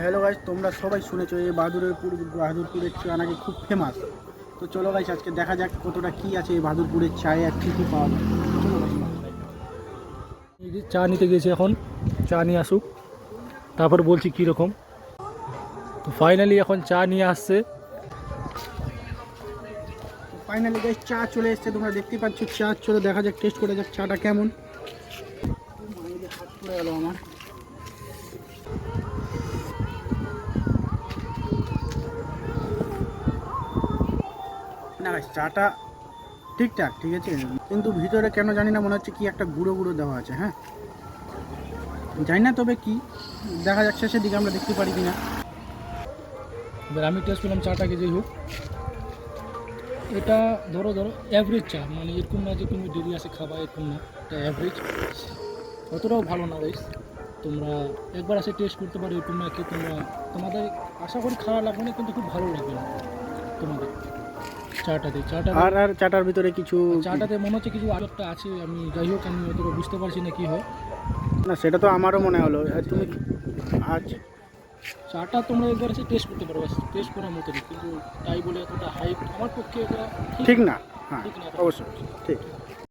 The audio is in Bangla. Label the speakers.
Speaker 1: হ্যালো গাইস, তোমরা সবাই শুনেছো এই বাহাদুরপুরের চা নাকি খুব ফেমাস। তো চলো গাইস, আজকে দেখা যাক কতটা কি আছে এই বাহাদুরপুরের চায়ে আর কী কী পাওয়া যায়। চলো গাইস,
Speaker 2: এই যে চা নিতে গেছি, এখন চা নিয়ে আসুক তারপর বলছি কীরকম। তো ফাইনালি এখন চা নিয়ে আসছে।
Speaker 1: ফাইনালি গাইস চা চলে এসছে, তোমরা দেখতে পাচ্ছ চা। চলো দেখা যাক, টেস্ট করে যাক চাটা কেমন। হাত পড়ে গেল আমার। না গাইস, চাটা ঠিকঠাক, ঠিক আছে, কিন্তু ভিতরে কেন জানি না মনে হচ্ছে কি একটা গুঁড়ো গুঁড়ো দেওয়া আছে। হ্যাঁ, জানি না, তবে কি দেখা যাক শেষের দিকে আমরা দেখতে পারি কিনা।
Speaker 2: এবার আমি টেস্ট করলাম চাটাকে, যেই হোক এটা ধরো অ্যাভারেজ চা, মানে এরকম না যে তুমি ডেলি আসে খাবা, এরকম না, এটা অ্যাভারেজ, অতটাও ভালো না গাইস। তোমরা একবার আসে টেস্ট করতে পারো, এরকম না কি তোমাদের আশা করি খারাপ লাগবে না, কিন্তু খুব ভালো লাগবে না তোমাদের চাটাতে।
Speaker 1: আর চাটার ভিতরে কিছু
Speaker 2: চাটাতে মনে হচ্ছে কিছু আর একটা আছে, আমি যাই হোক আমি অতটা বুঝতে পারছি না কী হয়।
Speaker 1: না, সেটা তো আমারও মনে হলো। তুমি আজ
Speaker 2: চাটা তোমরা একবার এসে টেস্ট করতে পারো, টেস্ট করার মতনই, কিন্তু তাই বলে এতটা হাইপ আমার পক্ষে এটা
Speaker 1: ঠিক না। হ্যাঁ,
Speaker 2: ঠিক না।
Speaker 1: অবশ্যই ঠিক।